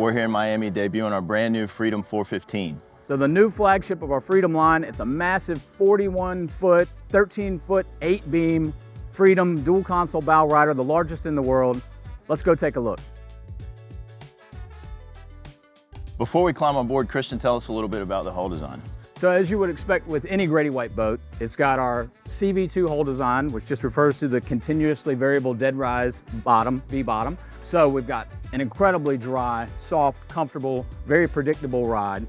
We're here in Miami debuting our brand new Freedom 415. So the new flagship of our Freedom line, it's a massive 41-foot, 13-foot, 8-beam Freedom dual console bow rider, the largest in the world. Let's go take a look. Before we climb on board, Christian, tell us a little bit about the hull design. So as you would expect with any Grady-White boat, it's got our CV2 hull design, which just refers to the continuously variable dead rise bottom, V-bottom. So we've got an incredibly dry, soft, comfortable, very predictable ride.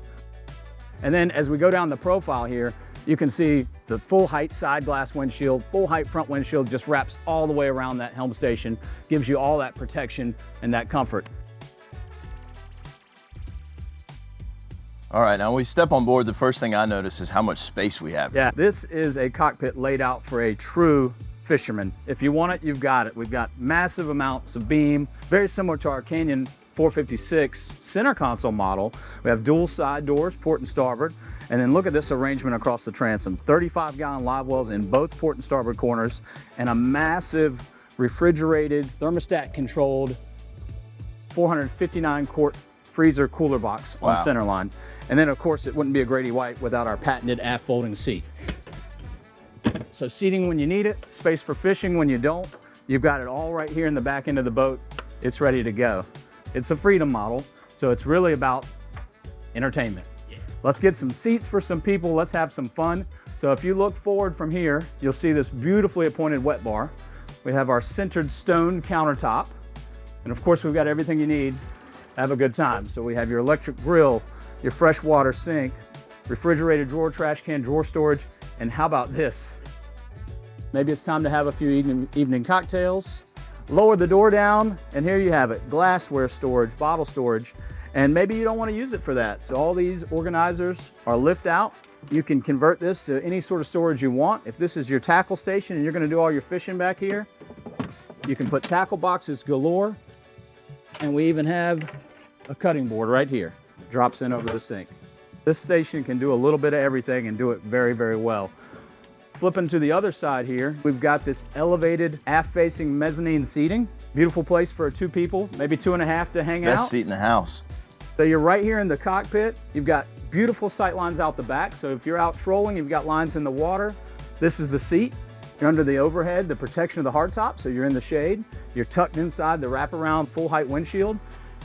And then as we go down the profile here, you can see the full height side glass windshield, full height front windshield just wraps all the way around that helm station, gives you all that protection and that comfort. All right, now when we step on board, the first thing I notice is how much space we have. Yeah, this is a cockpit laid out for a true fisherman. If you want it, you've got it. We've got massive amounts of beam, very similar to our Canyon 456 center console model. We have dual side doors, port and starboard, and then look at this arrangement across the transom. 35-gallon live wells in both port and starboard corners, and a massive refrigerated, thermostat-controlled 459-quart freezer cooler box on center line. And then of course it wouldn't be a Grady-White without our patented aft folding seat. So seating when you need it, space for fishing when you don't. You've got it all right here in the back end of the boat. It's ready to go. It's a Freedom model, so it's really about entertainment. Yeah. Let's get some seats for some people. Let's have some fun. So if you look forward from here, you'll see this beautifully appointed wet bar. We have our centered stone countertop. And of course we've got everything you need to have a good time. So we have your electric grill, your freshwater sink, refrigerated drawer, trash can, drawer storage, and how about this? Maybe it's time to have a few evening cocktails. Lower the door down, and here you have it. Glassware storage, bottle storage, and maybe you don't want to use it for that. So all these organizers are lift out. You can convert this to any sort of storage you want. If this is your tackle station and you're going to do all your fishing back here, you can put tackle boxes galore. And we even have a cutting board right here. Drops in over the sink. This station can do a little bit of everything and do it very, very well. Flipping to the other side here, we've got this elevated aft-facing mezzanine seating. Beautiful place for 2 people, maybe 2.5 to hang out. Best seat in the house. So you're right here in the cockpit. You've got beautiful sight lines out the back. So if you're out trolling, you've got lines in the water. This is the seat. You're under the overhead, the protection of the hardtop, so you're in the shade. You're tucked inside the wraparound full height windshield.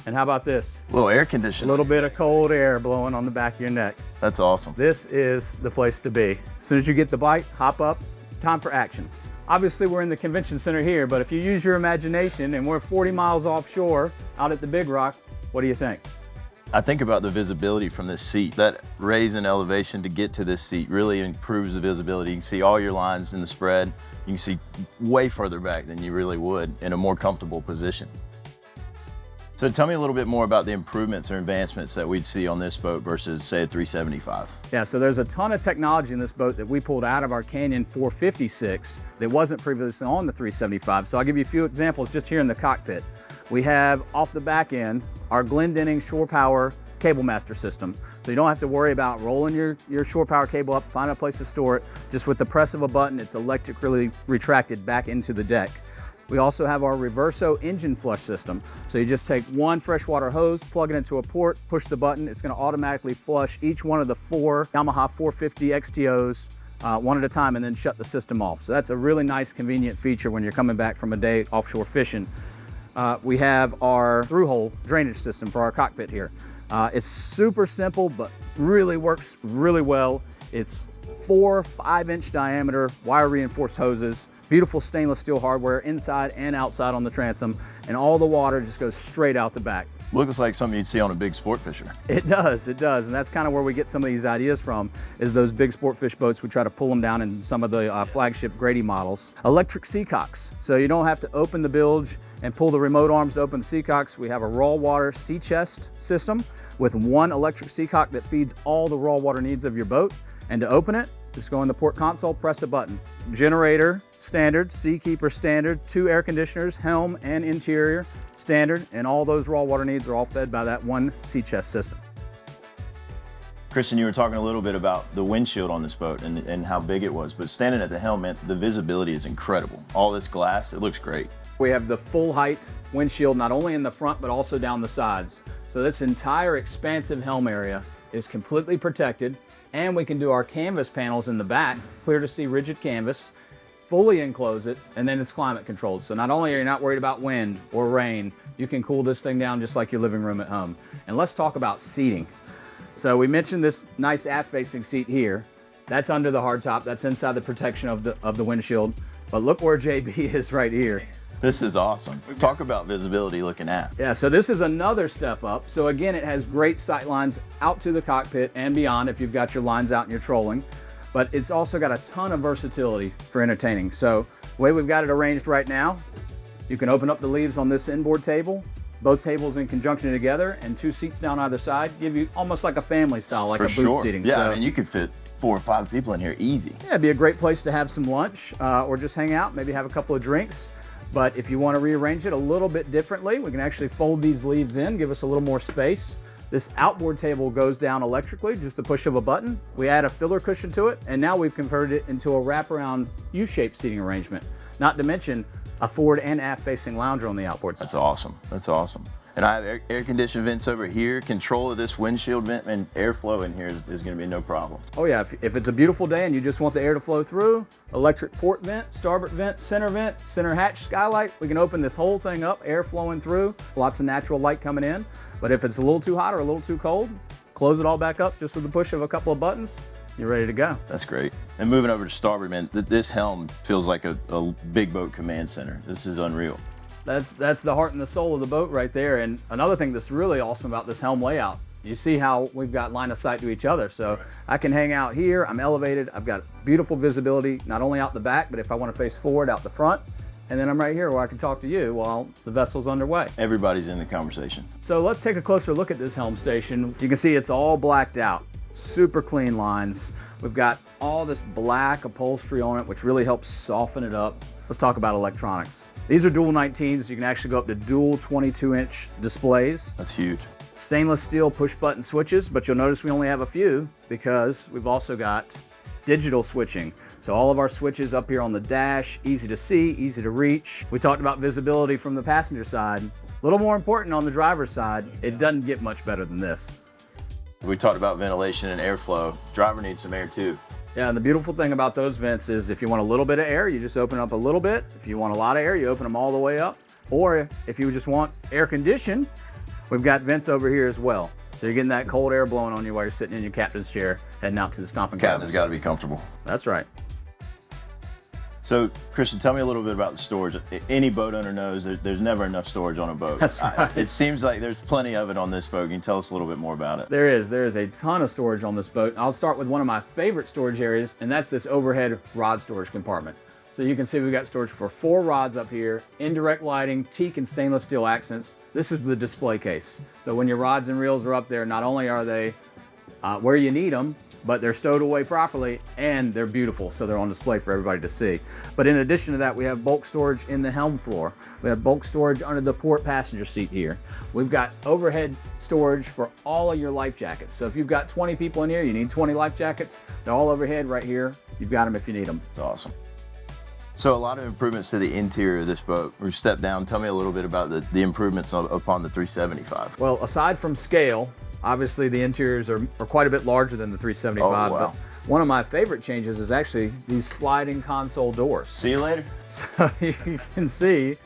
And how about this? A little air conditioning. A little bit of cold air blowing on the back of your neck. That's awesome. This is the place to be. As soon as you get the bite, hop up, time for action. Obviously we're in the convention center here, but if you use your imagination and we're 40 miles offshore out at the Big Rock, what do you think? I think about the visibility from this seat. That raise in elevation to get to this seat really improves the visibility. You can see all your lines in the spread. You can see way further back than you really would in a more comfortable position. So tell me a little bit more about the improvements or advancements that we'd see on this boat versus, say, a 375. Yeah, so there's a ton of technology in this boat that we pulled out of our Canyon 456 that wasn't previously on the 375. So I'll give you a few examples just here in the cockpit. We have off the back end our Glendenning shore power cable master system. So you don't have to worry about rolling your shore power cable up, find a place to store it. Just with the press of a button, it's electrically retracted back into the deck. We also have our Reverso engine flush system. So you just take one freshwater hose, plug it into a port, push the button. It's going to automatically flush each one of the 4 Yamaha 450 XTOs one at a time and then shut the system off. So that's a really nice, convenient feature when you're coming back from a day offshore fishing. We have our through-hole drainage system for our cockpit here. It's super simple, but really works really well. It's 4 5-inch diameter wire reinforced hoses, beautiful stainless steel hardware inside and outside on the transom, and all the water just goes straight out the back. Looks like something you'd see on a big sport fisher. It does, and that's kind of where we get some of these ideas from, is those big sport fish boats. We try to pull them down in some of the flagship Grady models. Electric seacocks, so you don't have to open the bilge and pull the remote arms to open the seacocks. We have a raw water sea chest system with one electric seacock that feeds all the raw water needs of your boat. And to open it, just go in the port console, press a button. Generator, standard, Seakeeper standard, 2 air conditioners, Helm and interior, standard, and all those raw water needs are all fed by that one sea chest system. Christian, you were talking a little bit about the windshield on this boat and how big it was, but standing at the helm, the visibility is incredible. All this glass, it looks great. We have the full height windshield, not only in the front, but also down the sides. So this entire expansive helm area is completely protected, and we can do our canvas panels in the back, clear to see rigid canvas, fully enclose it, and then it's climate controlled. So not only are you not worried about wind or rain, you can cool this thing down just like your living room at home. And let's talk about seating. So we mentioned this nice aft-facing seat here. That's under the hardtop. That's inside the protection of the windshield. But look where JB is right here. This is awesome. Talk about visibility looking aft. Yeah, so this is another step up. So again, it has great sight lines out to the cockpit and beyond if you've got your lines out and you're trolling. But it's also got a ton of versatility for entertaining. So the way we've got it arranged right now, you can open up the leaves on this inboard table, both tables in conjunction together, and 2 seats down either side give you almost like a family style, like a booth seating. Yeah, so, I mean, you could fit 4 or 5 people in here easy. Yeah, it'd be a great place to have some lunch or just hang out, maybe have a couple of drinks. But if you want to rearrange it a little bit differently, we can actually fold these leaves in, give us a little more space. This outboard table goes down electrically, just the push of a button. We add a filler cushion to it, and now we've converted it into a wraparound U-shaped seating arrangement. Not to mention a forward and aft facing lounger on the outboard side. That's awesome. That's awesome. And I have air conditioned vents over here, control of this windshield vent, and airflow in here is going to be no problem. Oh yeah, if it's a beautiful day and you just want the air to flow through, electric port vent, starboard vent, center hatch skylight, we can open this whole thing up, air flowing through, lots of natural light coming in. But if it's a little too hot or a little too cold, close it all back up just with the push of a couple of buttons, you're ready to go. That's great. And moving over to starboard, man, this helm feels like a big boat command center. This is unreal. That's the heart and the soul of the boat right there. And another thing that's really awesome about this helm layout, you see how we've got line of sight to each other. So I can hang out here, I'm elevated, I've got beautiful visibility, not only out the back, but if I want to face forward, out the front. And then I'm right here where I can talk to you while the vessel's underway. Everybody's in the conversation. So let's take a closer look at this helm station. You can see it's all blacked out, super clean lines. We've got all this black upholstery on it, which really helps soften it up. Let's talk about electronics. These are dual 19s. You can actually go up to dual 22-inch displays. That's huge. Stainless steel push button switches, but you'll notice we only have a few because we've also got digital switching. So all of our switches up here on the dash, easy to see, easy to reach. We talked about visibility from the passenger side. A little more important on the driver's side, it doesn't get much better than this. We talked about ventilation and airflow. Driver needs some air too. Yeah, and the beautiful thing about those vents is if you want a little bit of air, you just open up a little bit. If you want a lot of air, you open them all the way up. Or if you just want air conditioned, we've got vents over here as well. So you're getting that cold air blowing on you while you're sitting in your captain's chair, heading out to the stomping cabin. Captain's got to be comfortable. That's right. So, Christian, tell me a little bit about the storage. Any boat owner knows there's never enough storage on a boat. That's right. It seems like there's plenty of it on this boat. Can you tell us a little bit more about it? There is a ton of storage on this boat. I'll start with one of my favorite storage areas, and that's this overhead rod storage compartment. So you can see we've got storage for 4 rods up here, indirect lighting, teak and stainless steel accents. This is the display case. So when your rods and reels are up there, not only are they where you need them, but they're stowed away properly and they're beautiful, so they're on display for everybody to see. But in addition to that, we have bulk storage in the helm floor. We have bulk storage under the port passenger seat here. We've got overhead storage for all of your life jackets. So if you've got 20 people in here, you need 20 life jackets. They're all overhead right here. You've got them if you need them. It's awesome. So a lot of improvements to the interior of this boat. We step down. Tell me a little bit about the improvements upon the 375. Well, aside from scale, obviously the interiors are quite a bit larger than the 375. Oh, wow. But one of my favorite changes is actually these sliding console doors. See you later. So you can see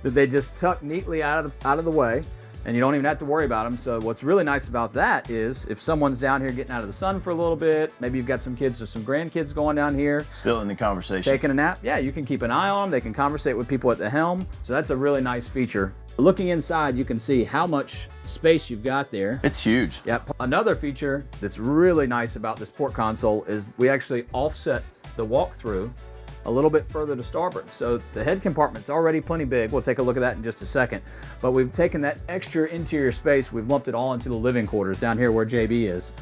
that they just tuck neatly out of the way, and you don't even have to worry about them. So what's really nice about that is if someone's down here getting out of the sun for a little bit, maybe you've got some kids or some grandkids going down here. Still in the conversation. Taking a nap. Yeah, you can keep an eye on them. They can conversate with people at the helm. So that's a really nice feature. Looking inside, you can see how much space you've got there. It's huge. Yep. Another feature that's really nice about this port console is we actually offset the walk-through a little bit further to starboard. So the head compartment's already plenty big. We'll take a look at that in just a second. But we've taken that extra interior space, we've lumped it all into the living quarters down here where JB is.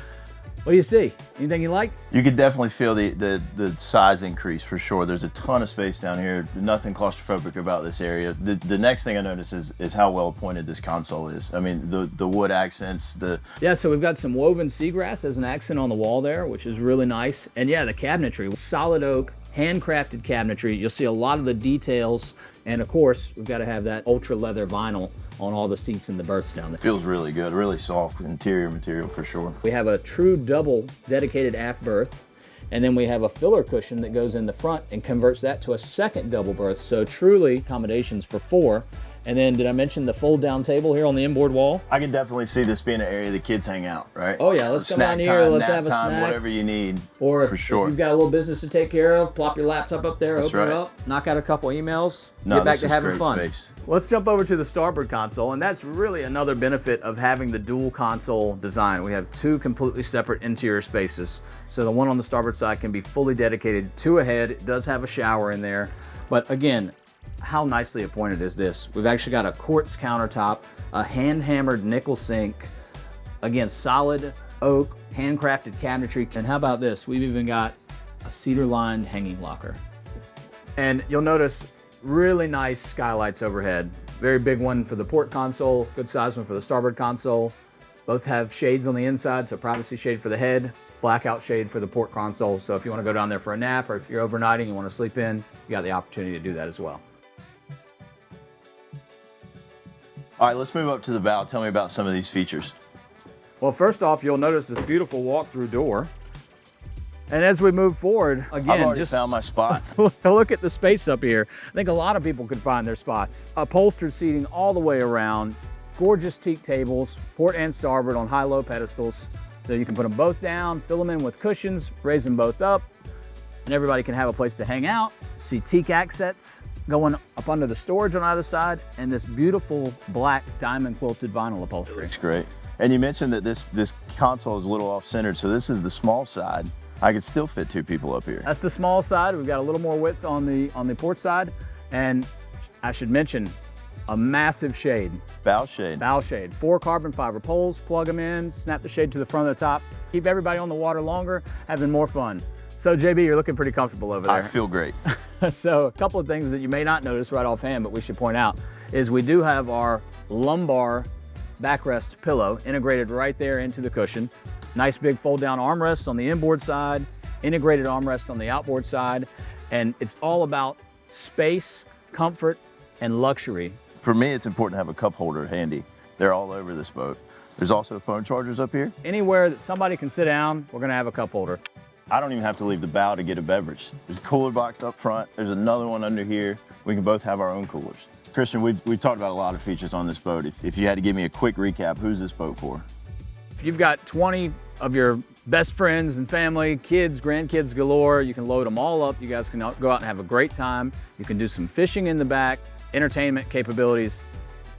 What do you see? Anything you like? You could definitely feel the size increase for sure. There's a ton of space down here. Nothing claustrophobic about this area. The next thing I notice is how well appointed this console is. I mean, the wood accents, Yeah, so we've got some woven seagrass as an accent on the wall there, which is really nice. And yeah, the cabinetry, solid oak, handcrafted cabinetry. You'll see a lot of the details. And of course, we've got to have that ultra leather vinyl on all the seats and the berths down there. Feels really good, really soft interior material for sure. We have a true double dedicated aft berth. And then we have a filler cushion that goes in the front and converts that to a second double berth. So truly accommodations for 4. And then did I mention the fold down table here on the inboard wall? I can definitely see this being an area the kids hang out, right? Oh yeah, let's come Snack on here, time, let's nap have a time, snack. whatever you need, Or if, for sure. if you've got a little business to take care of, plop your laptop up there, That's open right. it up, knock out a couple emails, No, get back this to is having great fun. space. Let's jump over to the starboard console, and that's really another benefit of having the dual console design. We have 2 completely separate interior spaces. So the one on the starboard side can be fully dedicated to a head. It does have a shower in there, but again, how nicely appointed is this? We've actually got a quartz countertop, a hand-hammered nickel sink, again, solid oak, handcrafted cabinetry. And how about this? We've even got a cedar-lined hanging locker. And you'll notice really nice skylights overhead. Very big one for the port console, good size one for the starboard console. Both have shades on the inside, so privacy shade for the head, blackout shade for the port console. So if you want to go down there for a nap, or if you're overnighting, you want to sleep in, you got the opportunity to do that as well. All right, let's move up to the bow. Tell me about some of these features. Well, first off, you'll notice this beautiful walk-through door. And as we move forward, again, I've already just found my spot. look at the space up here. I think a lot of people could find their spots. Upholstered seating all the way around, gorgeous teak tables, port and starboard on high-low pedestals. So you can put them both down, fill them in with cushions, raise them both up, and everybody can have a place to hang out. See teak accents going up under the storage on either side, and this beautiful black diamond quilted vinyl upholstery. Looks great. And you mentioned that this console is a little off-centered, so this is the small side. I could still fit 2 people up here. That's the small side. We've got a little more width on the port side, and I should mention a massive shade. Bow shade. Bow shade. 4 carbon fiber poles, plug them in, snap the shade to the front of the top, keep everybody on the water longer, having more fun. So JB, you're looking pretty comfortable over there. I feel great. So a couple of things that you may not notice right offhand, but we should point out, is we do have our lumbar backrest pillow integrated right there into the cushion. Nice big fold down armrests on the inboard side, integrated armrest on the outboard side, and it's all about space, comfort, and luxury. For me, it's important to have a cup holder handy. They're all over this boat. There's also phone chargers up here. Anywhere that somebody can sit down, we're gonna have a cup holder. I don't even have to leave the bow to get a beverage. There's a cooler box up front. There's another one under here. We can both have our own coolers. Christian, we've talked about a lot of features on this boat. If you had to give me a quick recap, who's this boat for? If you've got 20 of your best friends and family, kids, grandkids galore, you can load them all up. You guys can go out and have a great time. You can do some fishing in the back, entertainment capabilities.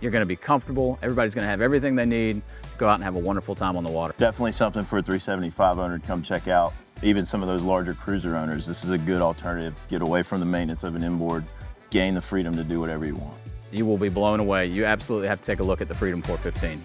You're gonna be comfortable. Everybody's gonna have everything they need to go out and have a wonderful time on the water. Definitely something for a 375 owner to come check out. Even some of those larger cruiser owners, this is a good alternative. Get away from the maintenance of an inboard, gain the freedom to do whatever you want. You will be blown away. You absolutely have to take a look at the Freedom 415.